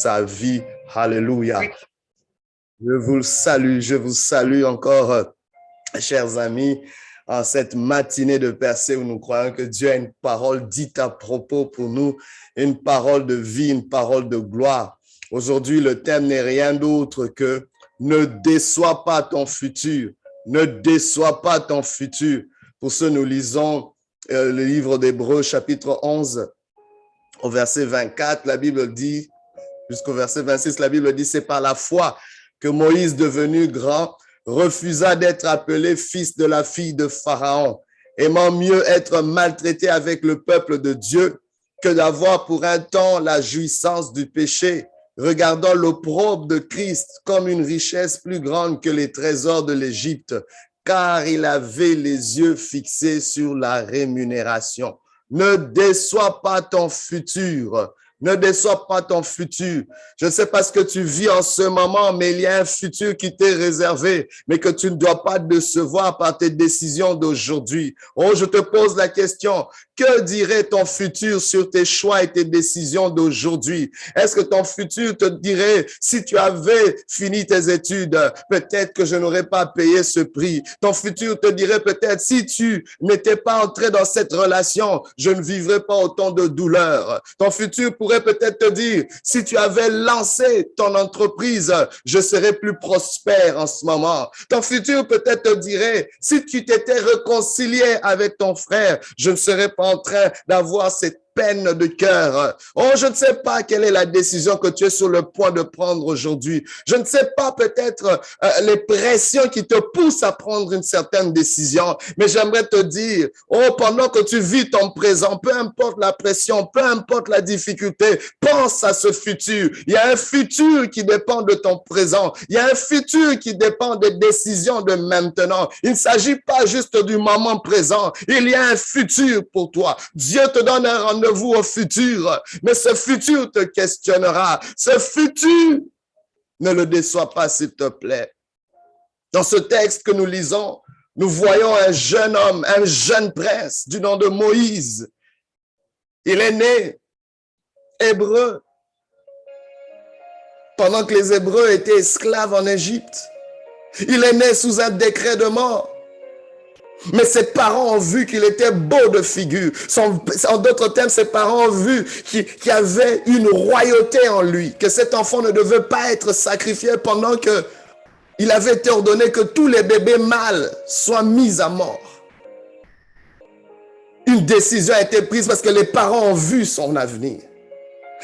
sa vie. Alléluia. Je vous salue encore, chers amis, en cette matinée de percée où nous croyons que Dieu a une parole dite à propos pour nous, une parole de vie, une parole de gloire. Aujourd'hui, le thème n'est rien d'autre que ne déçois pas ton futur. Ne déçois pas ton futur. Pour ce, nous lisons le livre d'Hébreux, chapitre 11, au verset 24. La Bible dit, jusqu'au verset 26, la Bible dit, c'est par la foi que Moïse, devenu grand, refusa d'être appelé fils de la fille de Pharaon, aimant mieux être maltraité avec le peuple de Dieu que d'avoir pour un temps la jouissance du péché, regardant l'opprobre de Christ comme une richesse plus grande que les trésors de l'Égypte, car il avait les yeux fixés sur la rémunération. Ne déçois pas ton futur. Ne déçois pas ton futur. Je ne sais pas ce que tu vis en ce moment, mais il y a un futur qui t'est réservé, mais que tu ne dois pas décevoir par tes décisions d'aujourd'hui. Oh, je te pose la question, que dirait ton futur sur tes choix et tes décisions d'aujourd'hui? Est-ce que ton futur te dirait, si tu avais fini tes études, peut-être que je n'aurais pas payé ce prix? Ton futur te dirait peut-être, si tu n'étais pas entré dans cette relation, je ne vivrais pas autant de douleur. Ton futur pourrait peut-être te dire, si tu avais lancé ton entreprise, je serais plus prospère en ce moment. Ton futur peut-être te dirait, si tu t'étais réconcilié avec ton frère, je ne serais pas en train d'avoir cette peine de cœur. Oh, je ne sais pas quelle est la décision que tu es sur le point de prendre aujourd'hui. Je ne sais pas peut-être les pressions qui te poussent à prendre une certaine décision, mais j'aimerais te dire, oh, pendant que tu vis ton présent, peu importe la pression, peu importe la difficulté, pense à ce futur. Il y a un futur qui dépend de ton présent. Il y a un futur qui dépend des décisions de maintenant. Il ne s'agit pas juste du moment présent. Il y a un futur pour toi. Dieu te donne un rendez-vous au futur, mais ce futur te questionnera. Ce futur, ne le déçois pas, s'il te plaît. Dans ce texte que nous lisons, nous voyons un jeune homme, un jeune prince du nom de Moïse. Il est né hébreu pendant que les Hébreux étaient esclaves en Égypte. Il est né sous un décret de mort. Mais ses parents ont vu qu'il était beau de figure. En d'autres termes, ses parents ont vu qu'il y avait une royauté en lui, que cet enfant ne devait pas être sacrifié pendant que il avait été ordonné que tous les bébés mâles soient mis à mort. Une décision a été prise parce que les parents ont vu son avenir.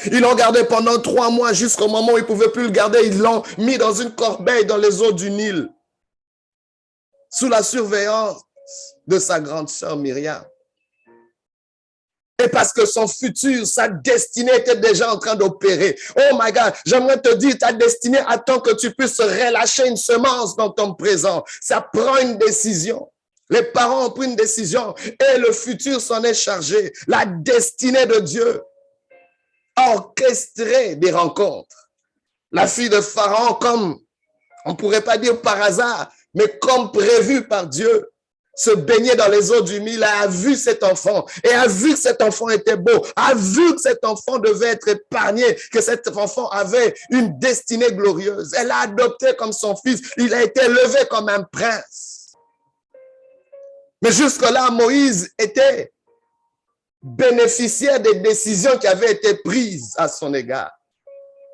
Ils l'ont gardé pendant 3 mois jusqu'au moment où ils ne pouvaient plus le garder. Ils l'ont mis dans une corbeille dans les eaux du Nil, sous la surveillance de sa grande sœur Myriam. Et parce que son futur, sa destinée était déjà en train d'opérer. Oh my God, j'aimerais te dire, ta destinée attend que tu puisses relâcher une semence dans ton présent. Ça prend une décision. Les parents ont pris une décision et le futur s'en est chargé. La destinée de Dieu a orchestré des rencontres. La fille de Pharaon, comme on ne pourrait pas dire par hasard, mais comme prévu par Dieu, se baigner dans les eaux du Nil, a vu cet enfant et a vu que cet enfant était beau, a vu que cet enfant devait être épargné, que cet enfant avait une destinée glorieuse. Elle l'a adopté comme son fils. Il a été élevé comme un prince. Mais jusque-là, Moïse était bénéficiaire des décisions qui avaient été prises à son égard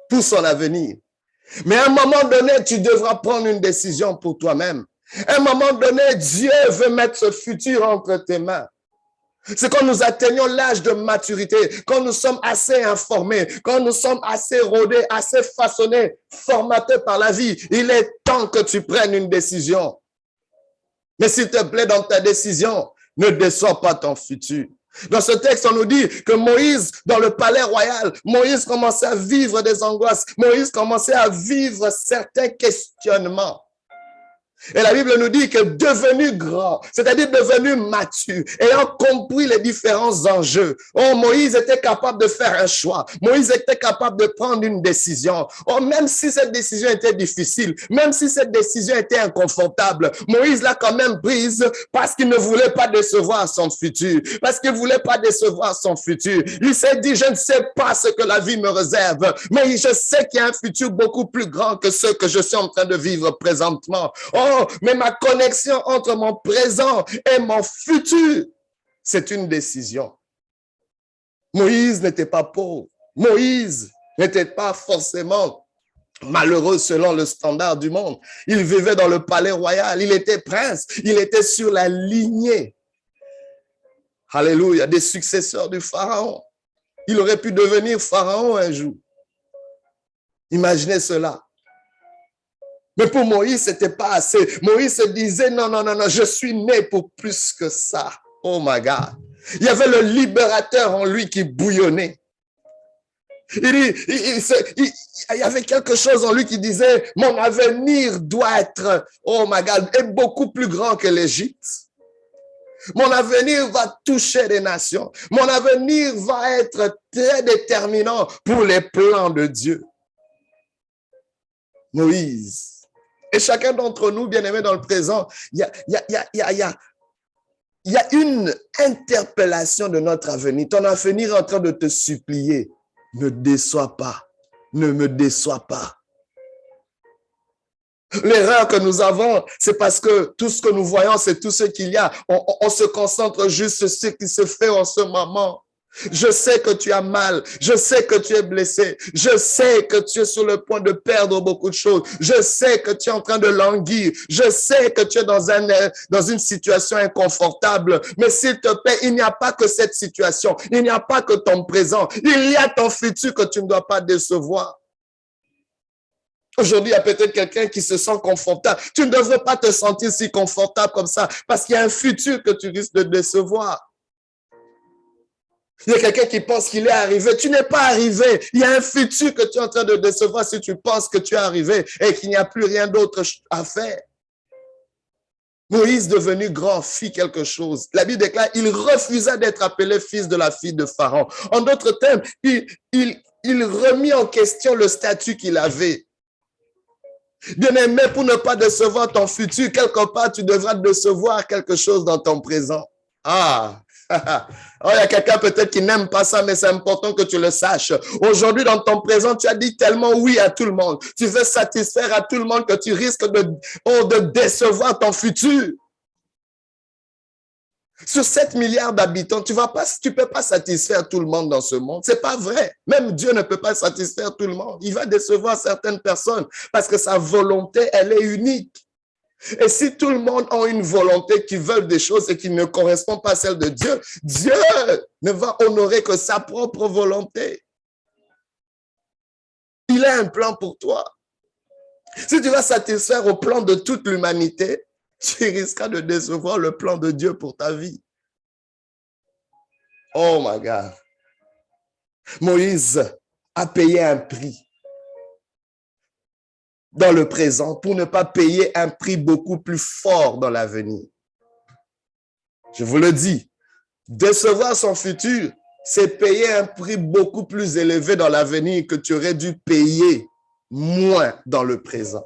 pour son avenir. Mais à un moment donné, tu devras prendre une décision pour toi-même. À un moment donné, Dieu veut mettre ce futur entre tes mains. C'est quand nous atteignons l'âge de maturité, quand nous sommes assez informés, quand nous sommes assez rodés, assez façonnés, formatés par la vie. Il est temps que tu prennes une décision. Mais s'il te plaît, dans ta décision, ne déçois pas ton futur. Dans ce texte, on nous dit que Moïse, dans le palais royal, Moïse commençait à vivre des angoisses. Moïse commençait à vivre certains questionnements. Et la Bible nous dit que devenu grand, c'est-à-dire devenu mature, ayant compris les différents enjeux, oh, Moïse était capable de faire un choix. Moïse était capable de prendre une décision. Oh, même si cette décision était difficile, même si cette décision était inconfortable, Moïse l'a quand même prise parce qu'il ne voulait pas décevoir son futur, parce qu'il ne voulait pas décevoir son futur. Il s'est dit, je ne sais pas ce que la vie me réserve, mais je sais qu'il y a un futur beaucoup plus grand que ce que je suis en train de vivre présentement. Oh, mais ma connexion entre mon présent et mon futur, c'est une décision. Moïse n'était pas pauvre. Moïse n'était pas forcément malheureux selon le standard du monde. Il vivait dans le palais royal. Il était prince. Il était sur la lignée. Alléluia, des successeurs du pharaon. Il aurait pu devenir pharaon un jour. Imaginez cela. Mais pour Moïse, c'était pas assez. Moïse se disait, non, je suis né pour plus que ça. Oh my God. Il y avait le libérateur en lui qui bouillonnait. Il y avait quelque chose en lui qui disait, mon avenir doit être, oh my God, est beaucoup plus grand que l'Égypte. Mon avenir va toucher les nations. Mon avenir va être très déterminant pour les plans de Dieu. Moïse. Et chacun d'entre nous, bien-aimés dans le présent, il y a une interpellation de notre avenir. Ton avenir est en train de te supplier. Ne déçois pas. Ne me déçois pas. L'erreur que nous avons, c'est parce que tout ce que nous voyons, c'est tout ce qu'il y a. On se concentre juste sur ce qui se fait en ce moment. Je sais que tu as mal. Je sais que tu es blessé. Je sais que tu es sur le point de perdre beaucoup de choses. Je sais que tu es en train de languir. Je sais que tu es dans une situation inconfortable. Mais s'il te plaît, il n'y a pas que cette situation. Il n'y a pas que ton présent. Il y a ton futur que tu ne dois pas décevoir. Aujourd'hui, il y a peut-être quelqu'un qui se sent confortable. Tu ne devrais pas te sentir si confortable comme ça parce qu'il y a un futur que tu risques de décevoir. Il y a quelqu'un qui pense qu'il est arrivé. Tu n'es pas arrivé. Il y a un futur que tu es en train de décevoir si tu penses que tu es arrivé et qu'il n'y a plus rien d'autre à faire. Moïse, devenu grand, fit quelque chose. La Bible déclare, il refusa d'être appelé fils de la fille de Pharaon. En d'autres termes, il remit en question le statut qu'il avait. Bien-aimé, pour ne pas décevoir ton futur, quelque part, tu devras décevoir quelque chose dans ton présent. Ah, oh, il y a quelqu'un peut-être qui n'aime pas ça, mais c'est important que tu le saches. Aujourd'hui, dans ton présent, tu as dit tellement oui à tout le monde. Tu veux satisfaire à tout le monde que tu risques de décevoir ton futur. Sur 7 milliards d'habitants, tu peux pas satisfaire tout le monde dans ce monde. C'est pas vrai. Même Dieu ne peut pas satisfaire tout le monde. Il va décevoir certaines personnes parce que sa volonté, elle est unique. Et si tout le monde a une volonté qui veut des choses et qui ne correspond pas à celle de Dieu, Dieu ne va honorer que sa propre volonté. Il a un plan pour toi. Si tu vas satisfaire au plan de toute l'humanité, tu risqueras de décevoir le plan de Dieu pour ta vie. Oh my God. Moïse a payé un prix dans le présent pour ne pas payer un prix beaucoup plus fort dans l'avenir. Je vous le dis, décevoir son futur, c'est payer un prix beaucoup plus élevé dans l'avenir que tu aurais dû payer moins dans le présent.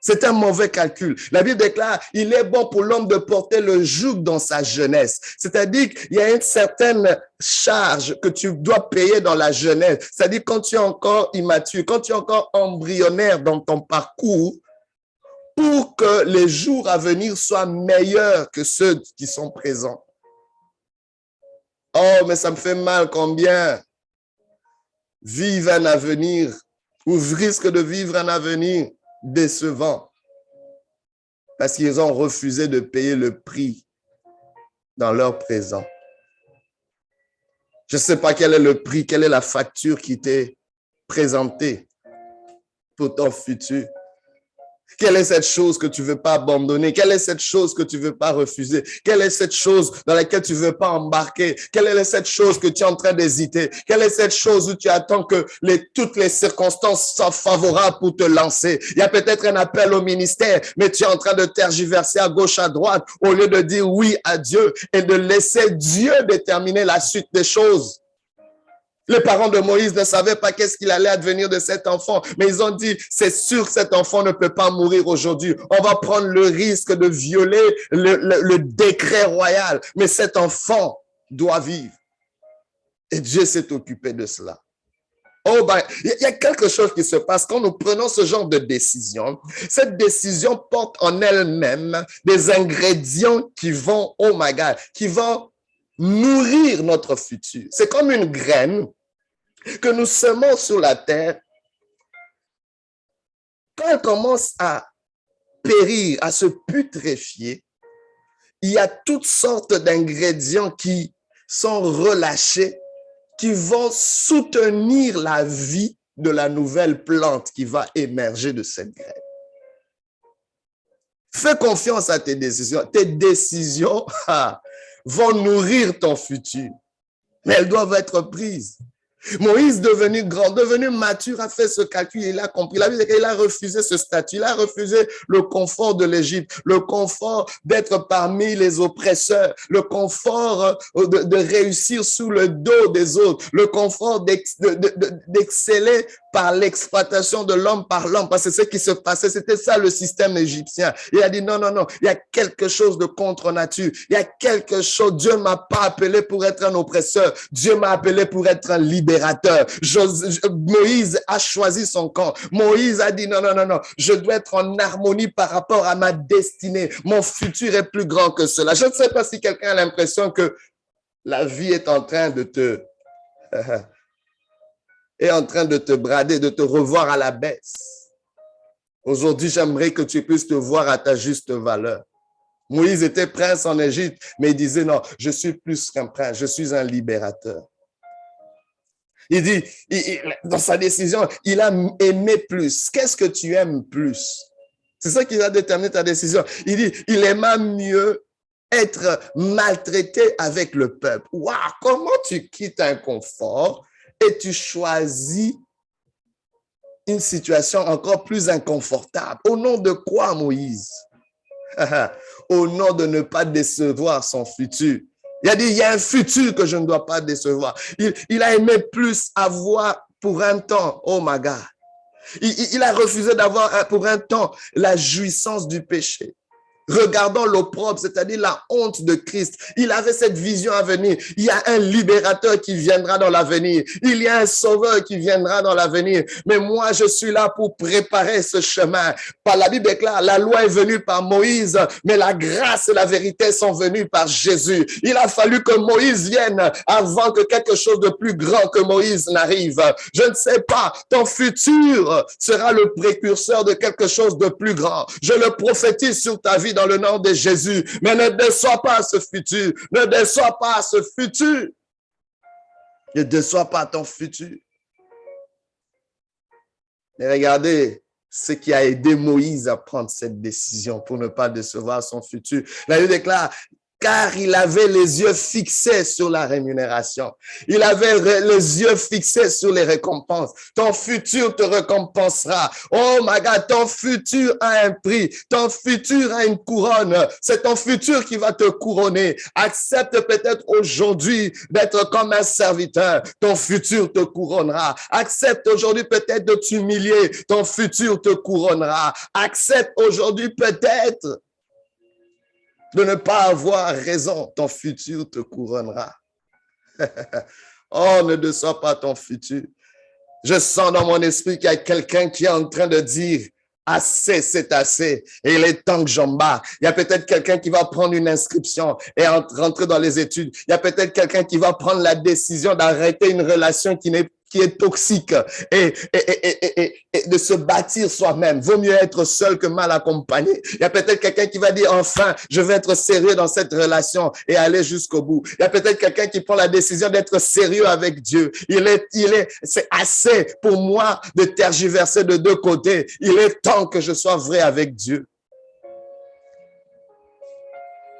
C'est un mauvais calcul. La Bible déclare, il est bon pour l'homme de porter le joug dans sa jeunesse. C'est-à-dire qu'il y a une certaine charge que tu dois payer dans la jeunesse. C'est-à-dire quand tu es encore immature, quand tu es encore embryonnaire dans ton parcours, pour que les jours à venir soient meilleurs que ceux qui sont présents. Oh, mais ça me fait mal combien vivent un avenir ou risquent de vivre un avenir décevant parce qu'ils ont refusé de payer le prix dans leur présent. Je ne sais pas quel est le prix, quelle est la facture qui t'est présentée pour ton futur. Quelle est cette chose que tu veux pas abandonner? Quelle est cette chose que tu veux pas refuser? Quelle est cette chose dans laquelle tu veux pas embarquer? Quelle est cette chose que tu es en train d'hésiter? Quelle est cette chose où tu attends que toutes les circonstances soient favorables pour te lancer? Il y a peut-être un appel au ministère, mais tu es en train de tergiverser à gauche, à droite, au lieu de dire oui à Dieu et de laisser Dieu déterminer la suite des choses. Les parents de Moïse ne savaient pas qu'est-ce qu'il allait advenir de cet enfant, mais ils ont dit, c'est sûr que cet enfant ne peut pas mourir aujourd'hui. On va prendre le risque de violer le décret royal, mais cet enfant doit vivre. Et Dieu s'est occupé de cela. Oh ben, il y a quelque chose qui se passe quand nous prenons ce genre de décision. Cette décision porte en elle-même des ingrédients qui vont, oh my God, qui vont nourrir notre futur. C'est comme une graine que nous semons sur la terre. Quand elle commence à périr, à se putréfier, il y a toutes sortes d'ingrédients qui sont relâchés, qui vont soutenir la vie de la nouvelle plante qui va émerger de cette graine. Fais confiance à tes décisions. Tes décisions vont nourrir ton futur, mais elles doivent être prises. Moïse, devenu grand, devenu mature, a fait ce calcul, il a compris. La Bible dit qu'il a refusé ce statut, il a refusé le confort de l'Égypte, le confort d'être parmi les oppresseurs, le confort de réussir sous le dos des autres, le confort d'exceller par l'exploitation de l'homme par l'homme, parce que ce qui se passait, c'était ça le système égyptien. Il a dit non, non, non, il y a quelque chose de contre nature, il y a quelque chose, Dieu m'a pas appelé pour être un oppresseur, Dieu m'a appelé pour être un libérateur. Moïse a choisi son camp. Moïse a dit non, non, non, non, je dois être en harmonie par rapport à ma destinée. Mon futur est plus grand que cela. Je ne sais pas si quelqu'un a l'impression que la vie est en train de te brader, de te revoir à la baisse. Aujourd'hui, j'aimerais que tu puisses te voir à ta juste valeur. Moïse était prince en Égypte, mais il disait non, je suis plus qu'un prince, je suis un libérateur. Il dit, dans sa décision, il a aimé plus. Qu'est-ce que tu aimes plus? C'est ça qui va déterminer ta décision. Il dit, il aima mieux être maltraité avec le peuple. Waouh, comment tu quittes un confort et tu choisis une situation encore plus inconfortable. Au nom de quoi, Moïse? Au nom de ne pas décevoir son futur. Il a dit, il y a un futur que je ne dois pas décevoir. Il a aimé plus avoir pour un temps, oh my God. Il a refusé d'avoir pour un temps la jouissance du péché. Regardons l'opprobre, c'est-à-dire la honte de Christ. Il avait cette vision à venir. Il y a un libérateur qui viendra dans l'avenir. Il y a un sauveur qui viendra dans l'avenir. Mais moi, je suis là pour préparer ce chemin. Par la Bible déclare, la loi est venue par Moïse, mais la grâce et la vérité sont venues par Jésus. Il a fallu que Moïse vienne avant que quelque chose de plus grand que Moïse n'arrive. Je ne sais pas, ton futur sera le précurseur de quelque chose de plus grand. Je le prophétise sur ta vie dans le nom de Jésus. Mais ne déçois pas ce futur. Ne déçois pas ce futur. Ne déçois pas ton futur. Mais regardez ce qui a aidé Moïse à prendre cette décision pour ne pas décevoir son futur. La Bible déclare, car il avait les yeux fixés sur la rémunération. Il avait les yeux fixés sur les récompenses. Ton futur te récompensera. Oh my God, ton futur a un prix. Ton futur a une couronne. C'est ton futur qui va te couronner. Accepte peut-être aujourd'hui d'être comme un serviteur. Ton futur te couronnera. Accepte aujourd'hui peut-être de t'humilier. Ton futur te couronnera. Accepte aujourd'hui peut-être de ne pas avoir raison, ton futur te couronnera. Oh, ne déçois pas ton futur. Je sens dans mon esprit qu'il y a quelqu'un qui est en train de dire, assez, c'est assez. Et il est temps que j'embarque. Il y a peut-être quelqu'un qui va prendre une inscription et rentrer dans les études. Il y a peut-être quelqu'un qui va prendre la décision d'arrêter une relation qui n'est qui est toxique et de se bâtir soi-même. Vaut mieux être seul que mal accompagné. Il y a peut-être quelqu'un qui va dire, enfin, je vais être sérieux dans cette relation et aller jusqu'au bout. Il y a peut-être quelqu'un qui prend la décision d'être sérieux avec Dieu. C'est assez pour moi de tergiverser de deux côtés. Il est temps que je sois vrai avec Dieu.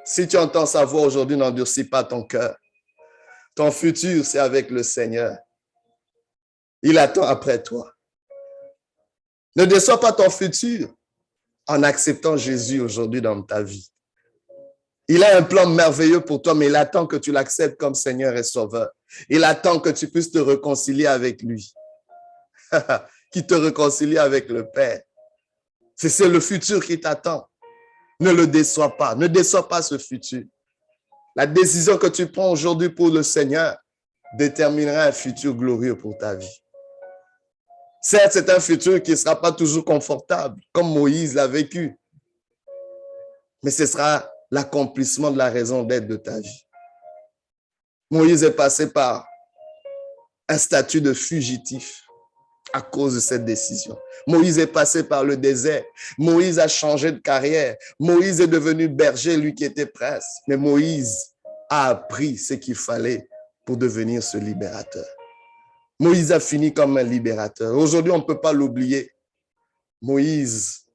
Si tu entends sa voix aujourd'hui, n'endurcis pas ton cœur. Ton futur, c'est avec le Seigneur. Il attend après toi. Ne déçois pas ton futur en acceptant Jésus aujourd'hui dans ta vie. Il a un plan merveilleux pour toi, mais il attend que tu l'acceptes comme Seigneur et Sauveur. Il attend que tu puisses te réconcilier avec lui. Qui te réconcilie avec le Père. C'est le futur qui t'attend. Ne le déçois pas. Ne déçois pas ce futur. La décision que tu prends aujourd'hui pour le Seigneur déterminera un futur glorieux pour ta vie. Certes, c'est un futur qui ne sera pas toujours confortable, comme Moïse l'a vécu. Mais ce sera l'accomplissement de la raison d'être de ta vie. Moïse est passé par un statut de fugitif à cause de cette décision. Moïse est passé par le désert. Moïse a changé de carrière. Moïse est devenu berger, lui qui était prince. Mais Moïse a appris ce qu'il fallait pour devenir ce libérateur. Moïse a fini comme un libérateur. Aujourd'hui, on ne peut pas l'oublier. Moïse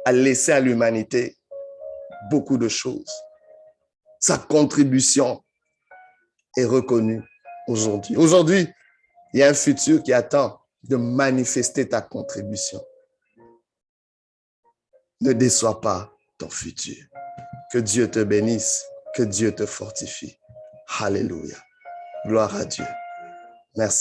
a laissé à l'humanité beaucoup de choses. Sa contribution est reconnue aujourd'hui. Aujourd'hui, il y a un futur qui attend de manifester ta contribution. Ne déçois pas ton futur. Que Dieu te bénisse, que Dieu te fortifie. Alléluia. Gloire à Dieu. Merci.